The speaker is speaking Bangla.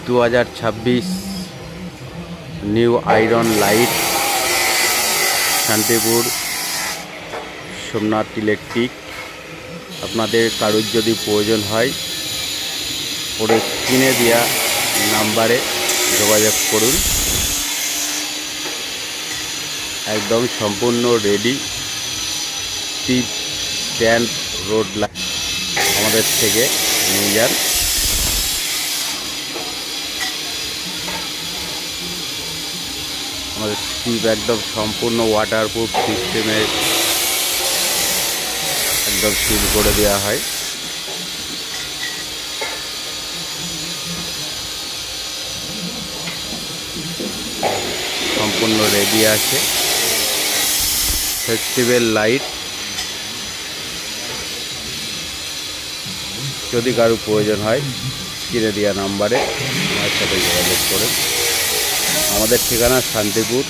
2026 new iron light Shantipur Somnath electric. আপনাদের কারোর যদি প্রয়োজন হয় ওর স্ক্রিনে দেওয়া নাম্বারে যোগাযোগ করুন। একদম সম্পূর্ণ রেডি। স্টিপ স্ট্যান্ড রোড লাইট আমাদের থেকে নিয়ে যান। আমাদের স্টিপ একদম সম্পূর্ণ ওয়াটারপ্রুফ সিস্টেমে একদম সিল করে দেওয়া হয়। সম্পূর্ণ রেডি আছে। ফেস্টিভ্যাল লাইট যদি কারো প্রয়োজন হয় স্ক্রিনে দেওয়া নাম্বারে আমার সাথে যোগাযোগ করুন। আমাদের ঠিকানা শান্তিপুর।